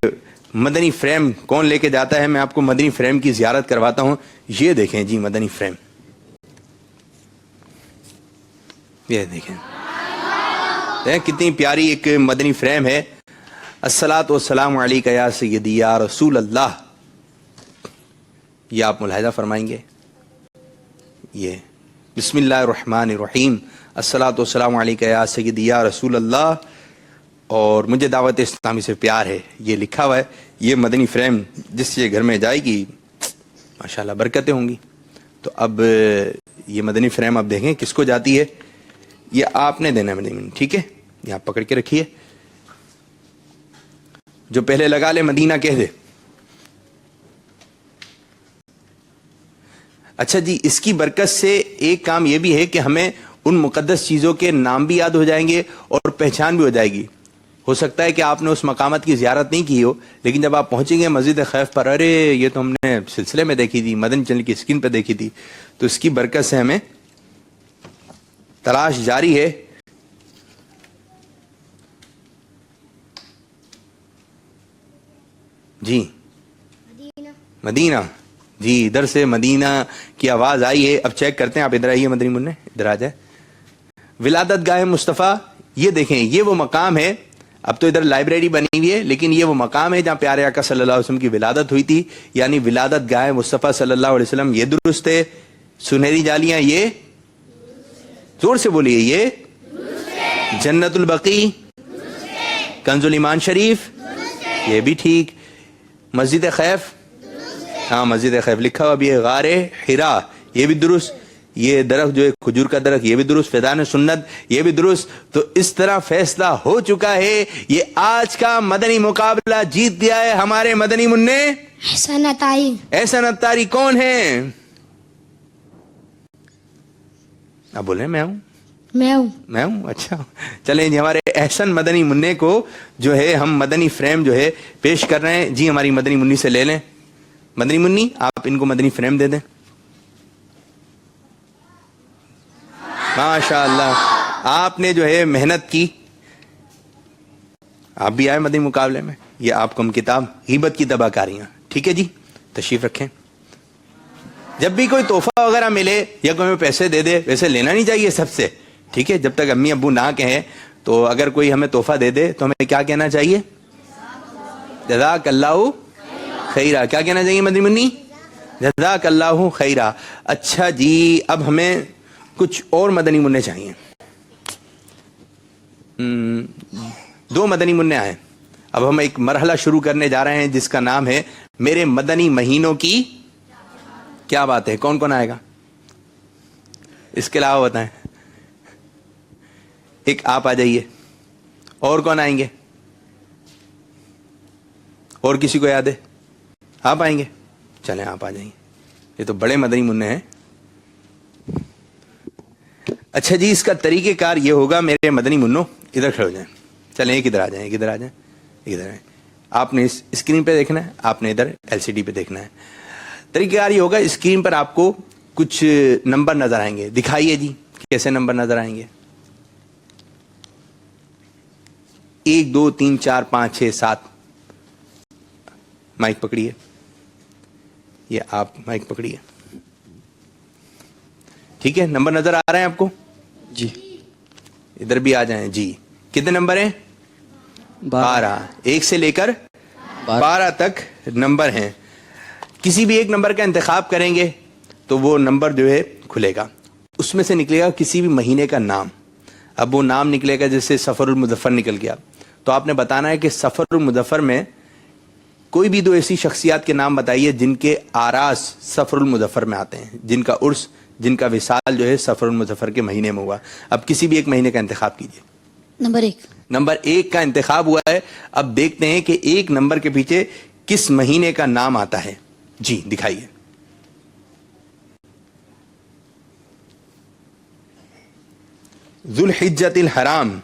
مدنی فریم کون لے کے جاتا ہے. میں آپ کو مدنی فریم کی زیارت کرواتا ہوں. یہ دیکھیں جی مدنی فریم. یہ دیکھیں کتنی پیاری ایک مدنی فریم ہے. الصلاۃ والسلام علیک یا سیدی یا رسول اللہ. یہ آپ ملاحظہ فرمائیں گے. یہ بسم اللہ الرحمن الرحیم الصلاۃ والسلام علیک یا سیدی یا رسول اللہ اور مجھے دعوت اسلامی سے پیار ہے، یہ لکھا ہوا ہے. یہ مدنی فریم جس کے گھر میں جائے گی ماشاءاللہ برکتیں ہوں گی. تو اب یہ مدنی فریم آپ دیکھیں کس کو جاتی ہے. یہ آپ نے دینا ہے مدنی، ٹھیک ہے. یہ آپ پکڑ کے رکھیے. جو پہلے لگا لے مدینہ کہہ دے. اچھا جی، اس کی برکت سے ایک کام یہ بھی ہے کہ ہمیں ان مقدس چیزوں کے نام بھی یاد ہو جائیں گے اور پہچان بھی ہو جائے گی. ہو سکتا ہے کہ آپ نے اس مقامات کی زیارت نہیں کی ہو، لیکن جب آپ پہنچیں گے مسجد خیف پر، ارے یہ تو ہم نے سلسلے میں دیکھی تھی، مدنی چینل کی اسکرین پہ دیکھی تھی. تو اس کی برکت سے ہمیں تلاش جاری ہے. جی مدینہ، جی ادھر سے مدینہ کی آواز آئی ہے. اب چیک کرتے ہیں. آپ ادھر آئیے مدنی منع، ادھر آ جائے. ولادت گاہ مصطفیٰ، یہ دیکھیں یہ وہ مقام ہے. اب تو ادھر لائبریری بنی ہوئی ہے، لیکن یہ وہ مقام ہے جہاں پیارے آقا صلی اللہ علیہ وسلم کی ولادت ہوئی تھی. یعنی ولادت گاہ مصطفیٰ صلی اللہ علیہ وسلم، یہ درست ہے. سنہری جالیاں، یہ زور سے بولیے، یہ جنت البقیع، کنز الایمان شریف، یہ بھی ٹھیک. مسجد خیف، ہاں مسجد خیف لکھا ہوا بھی ہے. غار حرا، یہ بھی درست. یہ درخت جو ہے کھجور کا درخت، یہ بھی درست. فیضان سنت، یہ بھی درست. تو اس طرح فیصلہ ہو چکا ہے. یہ آج کا مدنی مقابلہ جیت دیا ہے ہمارے مدنی منع احسن عطاری. احسن عطاری. کون ہے؟ آپ بولے میں ہوں، میں ہوں. اچھا چلیں جی، ہمارے احسن مدنی منع کو جو ہے ہم مدنی فریم جو ہے پیش کر رہے ہیں. جی ہماری مدنی منی سے لے لیں. مدنی منی آپ ان کو مدنی فریم دے دیں. ماشاء اللہ آپ نے جو ہے محنت کی. آپ بھی آئے مدنی مقابلے میں. یہ آپ کو ہم کتاب غیبت کی تباہ کاریاں، ٹھیک ہے جی، تشریف رکھیں. جب بھی کوئی تحفہ وغیرہ ملے یا کوئی ہمیں پیسے دے دے، ویسے لینا نہیں چاہیے سب سے، ٹھیک ہے. جب تک امی ابو نہ کہیں تو اگر کوئی ہمیں تحفہ دے دے تو ہمیں کیا کہنا چاہیے؟ جزاک اللہ خیرہ. کیا کہنا چاہیے مدنی منی؟ جزاک اللہ خیرہ. اچھا جی، اب ہمیں کچھ اور مدنی منع چاہیے. 2 مدنی منع آئے. اب ہم ایک مرحلہ شروع کرنے جا رہے ہیں جس کا نام ہے میرے مدنی مہینوں کی کیا بات ہے. کون کون آئے گا؟ اس کے علاوہ بتائیں. ایک آپ آ جائیے. اور کون آئیں گے؟ اور کسی کو یاد ہے؟ آپ آئیں گے؟ چلیں آپ آ جائیں. یہ تو بڑے مدنی منع ہیں. اچھا جی، اس کا طریقہ کار یہ ہوگا. میرے مدنی منوں ادھر کھڑے ہو جائیں. چلیں ایک ادھر آ جائیں، ایک ادھر آ جائیں، ایک ادھر آئیں. آپ نے اس اسکرین پہ دیکھنا ہے، آپ نے ادھر LCD پہ دیکھنا ہے. طریقہ کار یہ ہوگا، اسکرین پر آپ کو کچھ نمبر نظر آئیں گے. دکھائیے جی کیسے نمبر نظر آئیں گے. 1 2 3 4 5 6 7. مائک پکڑیے. یہ آپ مائک پکڑیے. ٹھیک ہے، نمبر نظر آ رہے ہیں آپ کو؟ جی. ادھر بھی آ جائیں. جی کتنے نمبر ہیں؟ 12. 1 سے لے کر 12 تک نمبر ہیں. کسی بھی ایک نمبر کا انتخاب کریں گے تو وہ نمبر جو ہے کھلے گا. اس میں سے نکلے گا کسی بھی مہینے کا نام. اب وہ نام نکلے گا، جیسے سفر المظفر نکل گیا تو آپ نے بتانا ہے کہ سفر المظفر میں کوئی بھی 2 ایسی شخصیات کے نام بتائیے جن کے آراس سفر المظفر میں آتے ہیں، جن کا عرس، جن کا وصال جو ہے سفر المظفر کے مہینے میں ہوا. اب کسی بھی ایک مہینے کا انتخاب کیجیے. نمبر 1 کا انتخاب ہوا ہے. اب دیکھتے ہیں کہ ایک نمبر کے پیچھے کس مہینے کا نام آتا ہے. جی دکھائیے. ذوالحجۃ الحرام.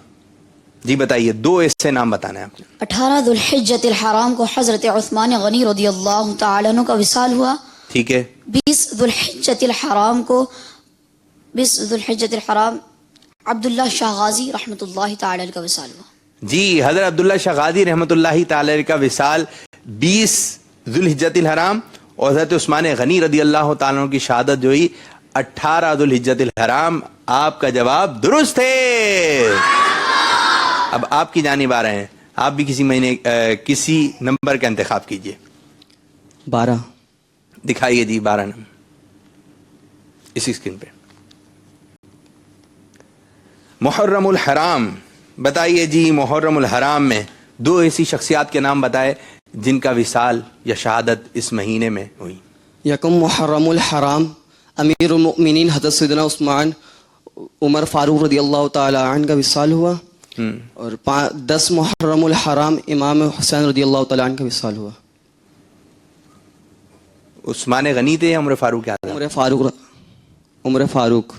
جی بتائیے، 2 ایسے نام بتانا ہے آپ نے. 18 ذوالحجۃ الحرام کو حضرت عثمان غنی رضی اللہ تعالیٰ عنہ کا وصال ہوا. ٹھیک ہے. 20 ذوالحجۃ الحرام کو 20 ذوالحجۃ الحرام عبداللہ شاہ غازی رحمۃ اللہ تعالی علیہ کا وصال ہوا. جی حضرت عبداللہ شاہ غازی رحمۃ اللہ تعالی علیہ کا وصال 20 ذوالحجۃ الحرام، اور حضرت عثمان غنی رضی اللہ تعالیٰ عنہ کی شہادت جو ہوئی 18 ذوالحجۃ الحرام آپ کا جواب درست ہے. اب آپ کی جانب آ رہے ہیں, آپ بھی کسی نمبر کا انتخاب کیجئے. 12. دکھائیے جی 12 نمبر اسی اسکرین پہ. محرم الحرام, بتائیے جی محرم الحرام میں 2 ایسی شخصیات کے نام بتائے جن کا وصال یا شہادت اس مہینے میں ہوئی. یکم محرم الحرام, امیر المؤمنین حضرت سیدنا عثمان عمر فاروق رضی اللہ تعالی عنہ کا وصال ہوا. اور 10 محرم الحرام امام حسین رضی اللہ تعالی عنہ کا وصال ہوا. عثمان غنی تھے یا عمر فاروق اعظم؟ عمر فاروق.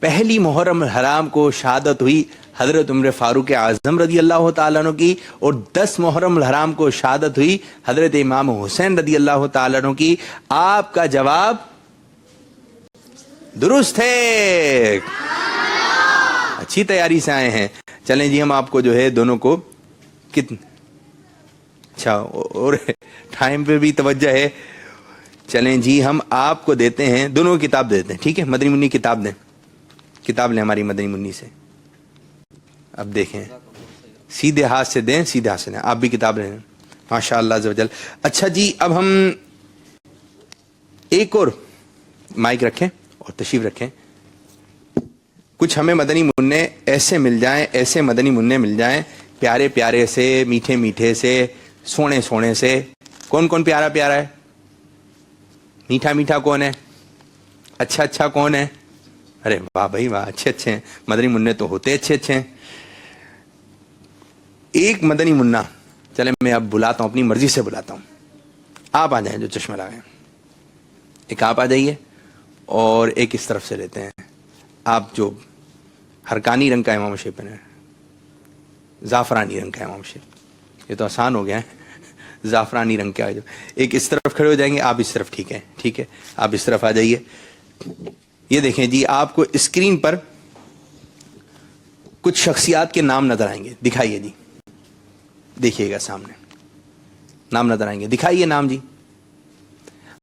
پہلی محرم الحرام کو شہادت ہوئی حضرت عمر فاروق اعظم رضی اللہ تعالیٰ عنہ کی, اور 10 محرم الحرام کو شہادت ہوئی حضرت امام حسین رضی اللہ تعالیٰ عنہ کی. آپ کا جواب درست ہے, اچھی تیاری سے آئے ہیں. چلیں جی ہم آپ کو جو ہے دونوں کو اچھا اور ٹائم پہ بھی توجہ ہے. چلیں جی ہم آپ کو دیتے ہیں, دونوں کتاب دیتے ہیں, ٹھیک ہے؟ مدنی منی کتاب دیں, کتاب لیں ہماری مدنی منی سے. اب دیکھیں سیدھے ہاتھ سے دیں, سیدھے ہاتھ سے دیں. آپ بھی کتاب لیں ماشاء اللہ عز و جل. اچھا جی اب ہم ایک اور مائک رکھیں اور تشریف رکھیں. کچھ ہمیں مدنی منع ایسے مل جائیں, ایسے مدنی منع مل جائیں پیارے پیارے سے, میٹھے میٹھے سے, سونے سونے سے. کون کون پیارا پیارا ہے؟ میٹھا میٹھا کون ہے؟ اچھا اچھا کون ہے؟ ارے واہ بھائی واہ, اچھے اچھے ہیں مدنی منع تو ہوتے اچھے اچھے ہیں. ایک مدنی منع چلے میں اب بلاتا ہوں, اپنی مرضی سے بلاتا ہوں. آپ آ جائیں جو چشمہ لگائیں, ایک آپ آ جائیے اور ایک اس طرف سے لیتے ہیں. آپ جو ہرکانی رنگ کا امام شیخ پہنے, زعفرانی رنگ کا امام شیخ, یہ تو آسان ہو گیا ہے, زعفرانی رنگ کا جو ایک اس طرف کھڑے ہو جائیں گے, آپ اس طرف, ٹھیک ہے ٹھیک ہے, آپ اس طرف آ جائیے. یہ دیکھیں جی آپ کو اسکرین پر کچھ شخصیات کے نام نظر آئیں گے, دکھائیے جی, دیکھیے گا سامنے نام نظر آئیں گے, دکھائیے نام جی.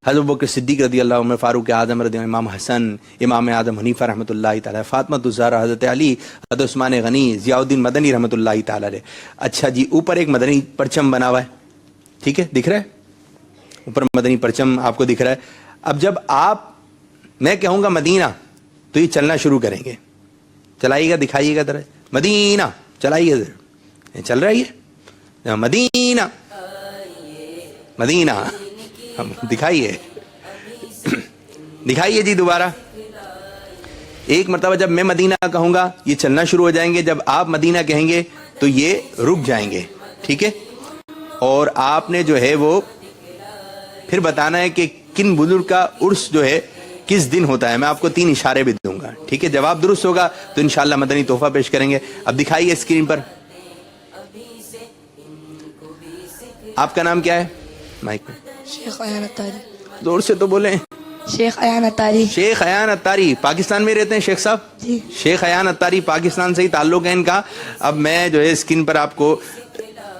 حضرت بکر صدیق رضی اللہ عنہ, فاروق اعظم رضی اللہ, امام حسن, امام اعظم حنیفہ رحمۃ اللہ تعالی, فاطمہ الزہرا, حضرت علی, حضرت عثمان غنی, ضیاء الدین مدنی رحمۃ اللہ تعالی علیہ. اچھا جی اوپر ایک مدنی پرچم بنا ہوا ہے, ٹھیک ہے دکھ رہا ہے, اوپر مدنی پرچم آپ کو دکھ رہا ہے. اب جب آپ میں کہوں گا مدینہ تو یہ چلنا شروع کریں گے. چلائیے گا, دکھائیے گا ذرا, مدینہ چلائیے ذرا, چل رہا ہے یہ مدینہ مدینہ, دکھائیے دکھائیے جی دوبارہ. ایک مرتبہ جب میں مدینہ کہوں گا یہ چلنا شروع ہو جائیں گے, جب آپ مدینہ کہیں گے تو یہ رک جائیں گے, ٹھیک ہے؟ اور آپ نے جو ہے وہ پھر بتانا ہے کہ کن بزرگ کا عرس جو ہے کس دن ہوتا ہے. میں آپ کو 3 اشارے بھی دوں گا, ٹھیک ہے؟ جواب درست ہوگا تو انشاءاللہ مدنی تحفہ پیش کریں گے. اب دکھائیے اسکرین پر. آپ کا نام کیا ہے؟ مائک میں شیخ ایان اتاری. زور سے تو بولیں. شیخ ایان اتاری. شیخ ایان اتاری پاکستان میں رہتے ہیں شیخ صاحب؟ جی. شیخ ایان اتاری پاکستان سے ہی تعلق ہے ان کا. اب میں جو ہے اسکرین پر آپ کو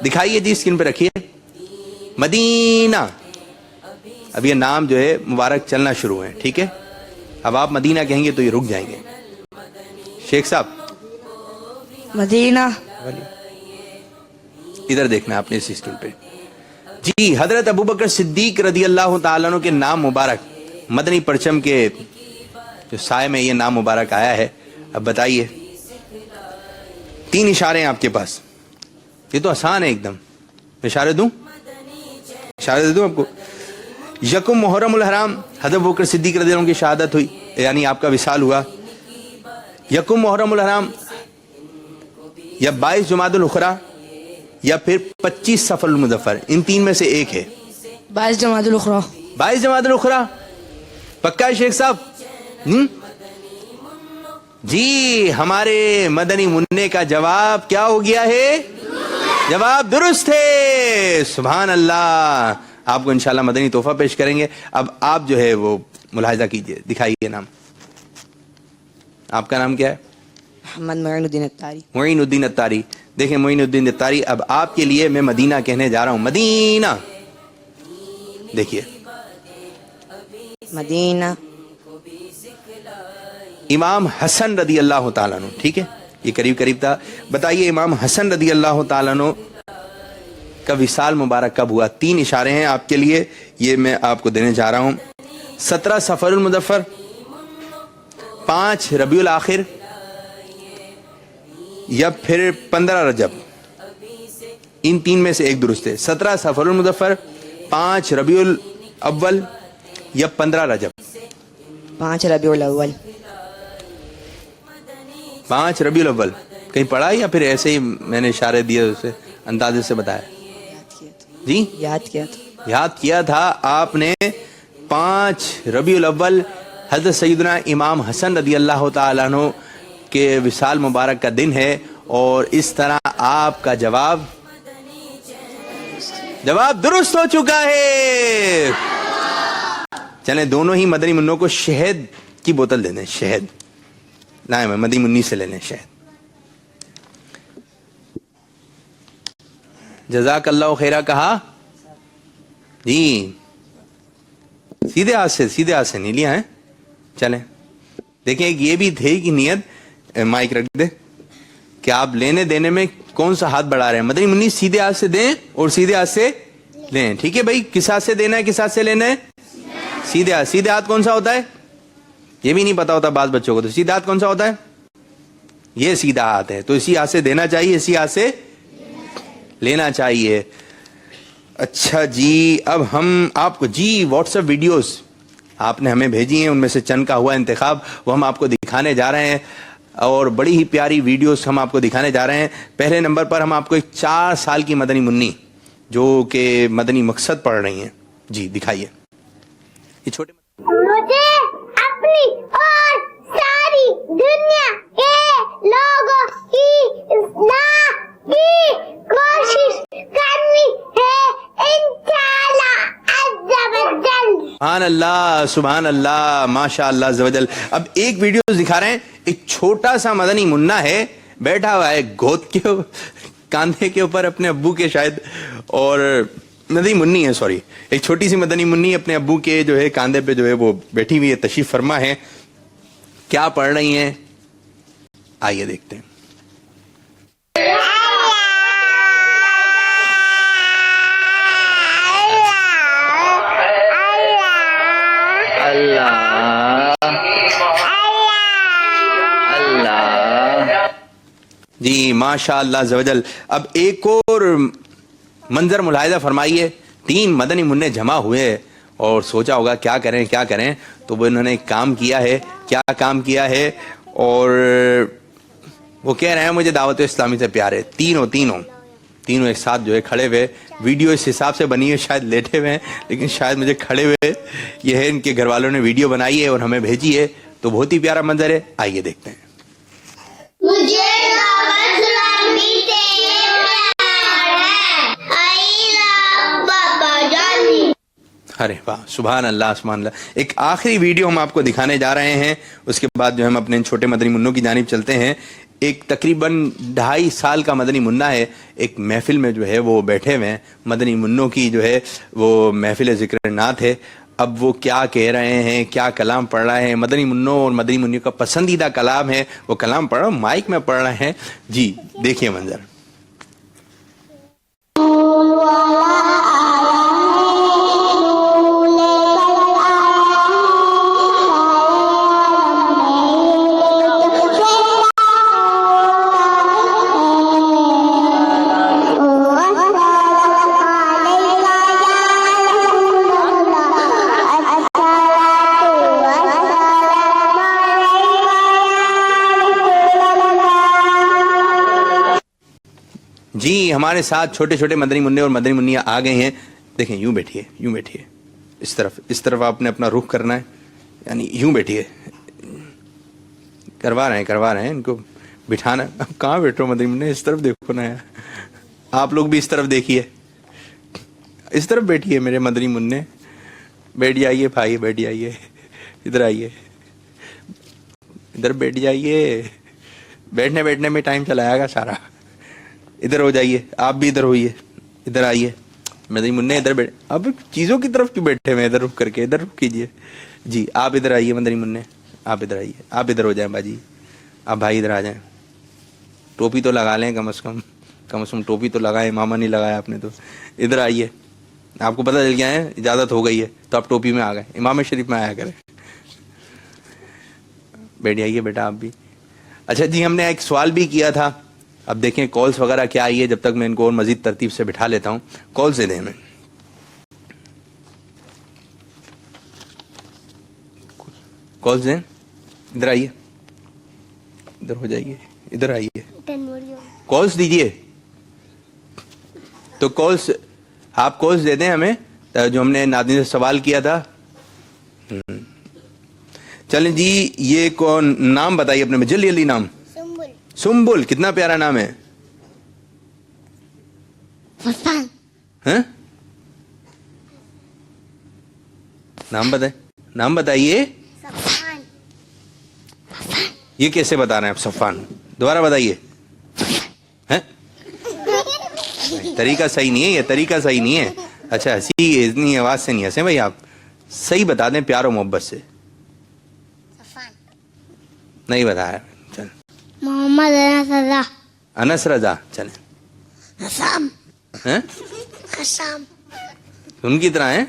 دکھائیے جی, اسکرین پہ رکھیے مدینہ. اب یہ نام جو ہے مبارک چلنا شروع ہے, ٹھیک ہے؟ اب آپ مدینہ کہیں گے تو یہ رک جائیں گے. شیخ صاحب مدینہ. ادھر دیکھنا آپ نے اس اسکرین پہ. جی حضرت ابوبکر صدیق رضی اللہ تعالیٰ عنہ کے نام مبارک مدنی پرچم کے جو سائے میں یہ نام مبارک آیا ہے. اب بتائیے, 3 اشارے ہیں آپ کے پاس, یہ تو آسان ہے ایک دم. اشارے دوں, اشارے دے دوں آپ کو. یکم محرم الحرام حضرت ابوبکر صدیق رضی اللہ عنہ کی شہادت ہوئی, یعنی آپ کا وصال ہوا. یکم محرم الحرام یا 22 جمادی الاخری یا پھر 25 صفر المظفر, ان 3 میں سے ایک ہے. 22 جمادی الاخری. 22 جمادی الاخری پکا ہے شیخ صاحب؟ جی ہمارے مدنی منع کا جواب کیا ہو گیا ہے؟ جواب درست ہے. سبحان اللہ. آپ کو انشاءاللہ مدنی تحفہ پیش کریں گے. اب آپ جو ہے وہ ملاحظہ کیجئے, دکھائیے نام. آپ کا نام کیا ہے؟ محمد معین الدین اتاری. معین الدین اتاری. دیکھیں معین الدین اتاری, اب آپ کے لیے میں مدینہ کہنے جا رہا ہوں. مدینہ دیکھیے, مدینہ. امام حسن رضی اللہ تعالیٰ عنہ، ٹھیک ہے، یہ قریب قریب تھا. بتائیے امام حسن رضی اللہ تعالیٰ عنہ کا وصال مبارک کب ہوا؟ 3 اشارے ہیں آپ کے لیے، یہ میں آپ کو دینے جا رہا ہوں. 17 صفر المظفر، 5 ربیع الآخر، یا پھر 15 رجب. ان 3 میں سے ایک درست ہے. 17 صفر المظفر، 5 ربیع الاول، یا 15 رجب. 5 ربیع الاول. 5 ربیع الاول کہیں پڑھا یا پھر ایسے ہی میں نے اشارے دیے اسے اندازے سے بتایا؟ جی یاد کیا تھا. یاد کیا تھا آپ نے. 5 ربیع الاول حضرت سیدنا امام حسن رضی اللہ تعالیٰ عنہ کے وصال مبارک کا دن ہے، اور اس طرح آپ کا جواب درست ہو چکا ہے. چلیں دونوں ہی مدنی منوں کو شہد کی بوتل دے دیں. شہد لائیں، میں مدنی منی سے لے لیں شہد. جزاک اللہ خیرہ کہا جی. سیدھے ہاتھ سے نہیں لیا ہے. چلیں دیکھیں، ایک یہ بھی تھے کہ نیت، مائک رکھ دے، کہ آپ لینے دینے میں کون سا ہاتھ بڑھا رہے ہیں. مدنی منی سیدھے ہاتھ سے دیں اور سیدھے ہاتھ سے لیں. ٹھیک ہے بھائی، کس ہاتھ سے دینا ہے، کس ہاتھ سے لینا ہے؟ سیدھے ہاتھ. سیدھے ہاتھ کون سا ہوتا ہے؟ یہ بھی نہیں پتا ہوتا بعض بچوں کو. تو سیدھا ہاتھ کون سا ہوتا ہے؟ یہ سیدھا ہاتھ ہے. تو اسی ہاتھ سے دینا چاہیے، اسی ہاتھ سے لینا چاہیے. اچھا جی، اب ہم آپ کو جی واٹس ایپ ویڈیوز آپ نے ہمیں بھیجی ہیں، ان میں سے چند کا ہوا انتخاب، وہ ہم آپ کو دکھانے جا رہے ہیں، اور بڑی ہی پیاری ویڈیوز ہم آپ کو دکھانے جا رہے ہیں. پہلے نمبر پر ہم آپ کو ایک 4 سال کی مدنی منی جو کہ مدنی مقصد پڑھ رہی ہیں. جی دکھائیے. یہ چھوٹے مجھے اپنی اور ساری دنیا کے لوگوں کی اصلاح کی کوشش کرنی ہے انشاءاللہ عز و جل. سبحان اللہ، سبحان اللہ، ماشاء اللہ عز و جل. اب ایک ویڈیو دکھا رہے ہیں. ایک چھوٹا سا مدنی منا ہے، بیٹھا ہوا ہے گود کے کاندھے کے اوپر اپنے ابو کے شاید، اور مدنی منی ہے، سوری، ایک چھوٹی سی مدنی منی اپنے ابو کے جو ہے کاندھے پہ جو ہے وہ بیٹھی ہوئی ہے، تشریف فرما ہے. کیا پڑھ رہی ہیں آئیے دیکھتے ہیں. جی ماشاء اللہ عز و جل. اب ایک اور منظر ملاحظہ فرمائیے. 3 مدنی منع جمع ہوئے اور سوچا ہوگا کیا کریں. تو وہ انہوں نے ایک کام کیا ہے. کیا کام کیا ہے؟ اور وہ کہہ رہے ہیں مجھے دعوت اسلامی سے پیار ہے. تینوں ایک ساتھ جو ہے کھڑے ہوئے. ویڈیو اس حساب سے بنی ہے، شاید لیٹے ہوئے ہیں، لیکن شاید مجھے کھڑے ہوئے یہ ہے. ان کے گھر والوں نے ویڈیو بنائی ہے اور ہمیں بھیجی ہے. تو بہت ہی پیارا منظر ہے، آئیے دیکھتے ہیں. مجھے دعوت اسلامی سے پیار ہے. آئی لو بابا جانی. ارے واہ، سبحان اللہ، سبحان اللہ. ایک آخری ویڈیو ہم آپ کو دکھانے جا رہے ہیں، اس کے بعد جو ہم اپنے ان چھوٹے مدنی منوں کی جانب چلتے ہیں. ایک تقریباً 2.5 سال کا مدنی منا ہے. ایک محفل میں جو ہے وہ بیٹھے ہوئے ہیں. مدنی منوں کی جو ہے وہ محفل ذکر نعت ہے. اب وہ کیا کہہ رہے ہیں، کیا کلام پڑھ رہے ہیں. مدنی منوں اور مدنی منوں کا پسندیدہ کلام ہے، وہ کلام پڑھ رہا ہوں، مائک میں پڑھ رہے ہیں. جی دیکھیے منظر. جی ہمارے ساتھ چھوٹے چھوٹے مدنی منع اور مدنی منیاں آ گئے ہیں. دیکھیں یوں بیٹھیے اس طرف آپ نے اپنا رخ کرنا ہے، یعنی یوں بیٹھیے. کروا رہے ہیں ان کو بٹھانا. اب کہاں بیٹھو مدنی منع، اس طرف دیکھو نا. آپ لوگ بھی اس طرف دیکھیے، اس طرف بیٹھیے میرے مدنی منع. بیٹھ جائیے بھائی، بیٹھ جائیے. ادھر آئیے، ادھر بیٹھ جائیے. بیٹھنے میں ٹائم چلا گا سارا. ادھر ہو جائیے، آپ بھی ادھر ہوئیے، ادھر آئیے. مدنی منع ادھر بیٹھ. اب چیزوں کی طرف کیوں بیٹھے ہوئے، ادھر رک کر کے ادھر رک کیجیے. جی آپ ادھر آئیے مدنی منع. آپ ادھر آئیے, آپ ادھر ہو جائیں باجی, آپ بھائی ادھر آ جائیں, ٹوپی تو لگا لیں کم از کم ٹوپی تو لگائیں, امامہ نہیں لگایا آپ نے تو. ادھر آئیے, آپ کو پتہ چل گیا ہے اجازت ہو گئی ہے تو آپ ٹوپی میں آ گئے, امام شریف میں آیا کریں. بیٹھ آئیے بیٹا آپ بھی. اچھا جی, ہم نے ایک سوال بھی کیا تھا, اب دیکھیں کالس وغیرہ کیا آئی ہے, جب تک میں ان کو اور مزید ترتیب سے بٹھا لیتا ہوں. کال سے دیں ہمیں, کالس دیں. ادھر آئیے, ادھر ہو جائیے, ادھر آئیے, کالس دیجیے. تو کالس, آپ کالس دے دیں ہمیں, جو ہم نے ناظرین سے سوال کیا تھا. چلیں جی, یہ کون نام بتائیے اپنے میں, جلدی جلدی نام. سنبل, کتنا پیارا نام ہے. نام بتائیے. یہ کیسے بتا رہے ہیں آپ صفان, دوبارہ بتائیے. طریقہ صحیح نہیں ہے, یہ طریقہ صحیح نہیں ہے. اچھا ہنسی اتنی آواز سے نہیں ہنسیں بھائی, آپ صحیح بتا دیں پیار و محبت سے. نہیں بتایا. چل محمد انس رضا. انس رضا, چلیں. حسام. ہیں حسام. ان کی طرح ہیں.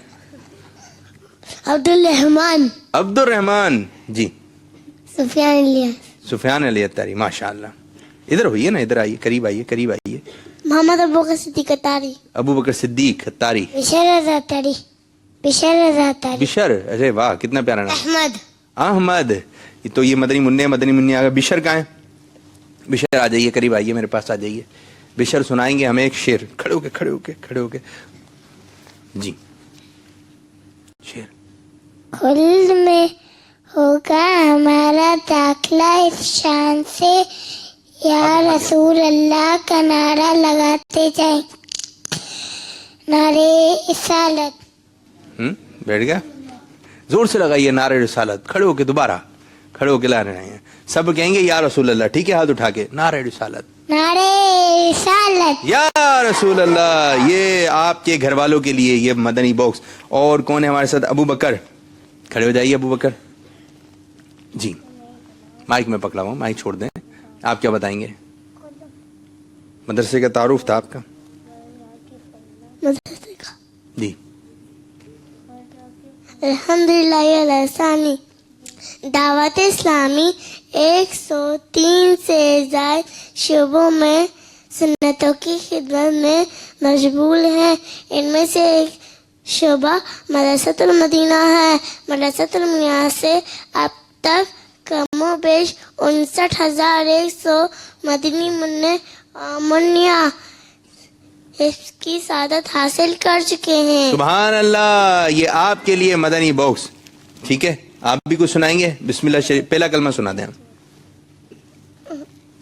عبد الرحمان. عبد الرحمان جی. سفیان الیاس. سفیان علی اتاری, ماشاء اللہ. ادھر ہوئیے نا, ادھر آئیے, قریب آئیے, قریب آئیے. محمد ابو بکر صدیق اتاری. ابو بکر صدیق اتاری. بشر رضا اتاری. بشر رضا اتاری. بشر, ارے واہ کتنا پیارا نام. احمد. احمد, تو یہ مدنی منی آ گئے. بشر کہاں ہے؟ بشر آ جائیے, قریب آئیے, میرے پاس آ جائیے. بشر سنائیں گے ہمیں ایک شعر, کھڑے ہو کے جی. شعر. خلد میں ہوگا ہمارا داخلہ اس شان سے, یا رسول اللہ کا نعرہ لگاتے جائیں. نعرے رسالت. بیٹھ گیا, زور سے لگائیے نعرہ رسالت. کھڑے ہو کے, دوبارہ کھڑے ہو کے لا رہے ہیں. سب کہیں گے یا رسول اللہ, ٹھیک ہے, ہاتھ اٹھا کے نعرہ رسالت. نعرے رسالت. یا رسول اللہ. یہ آپ کے گھر والوں کے لیے یہ مدنی باکس. اور کون ہے ہمارے ساتھ؟ ابو بکر, کھڑے ہو جائیے ابو بکر جی. مائک میں پکڑا ہوں, مائک چھوڑ دیں. آپ کیا بتائیں گے؟ مدرسے کا تعارف تھا آپ کا جی. الحمدللہ ثانی. دعوت اسلامی 103 سے زائد شعبوں میں سنتوں کی خدمت میں مشغول ہیں. ان میں سے ایک شعبہ مدرسۃ المدینہ ہے. مدرسۃ المدینہ سے اب تک کم و بیش 59,100 مدنی منیا اس کی سعادت حاصل کر چکے ہیں. سبحان اللہ. یہ آپ کے لیے مدنی باکس, ٹھیک ہے. آپ بھی کچھ سنائیں گے؟ بسم اللہ شریف, پہلا کلمہ سنا دیں.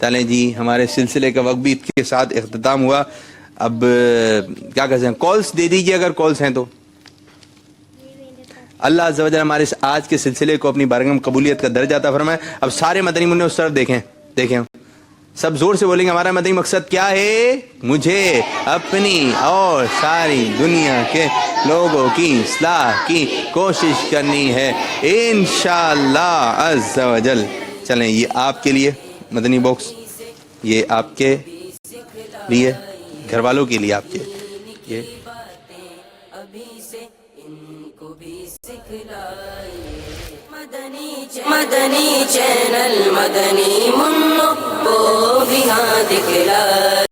چلیں جی, ہمارے سلسلے کا وقت بھی اس کے ساتھ اختتام ہوا. اب کیا کہتے ہیں, کالس دے دیجئے اگر کالس ہیں تو. اللہ عز و جل ہمارے آج کے سلسلے کو اپنی بارگاہ میں قبولیت کا درجہ عطا فرمائے. اب سارے مدنی منع اس طرف دیکھیں, سب زور سے بولیں گے ہمارا مدنی مقصد کیا ہے. مجھے اپنی اور ساری دنیا کے لوگوں کی اصلاح کی کوشش کرنی ہے انشاءاللہ عز و جل. چلیں, یہ آپ کے لیے مدنی باکس, یہ آپ کے لیے, گھر والوں کے لیے, آپ کے یہ مدنی چینل مدنی منو کو بھی ہاں دکھلائے.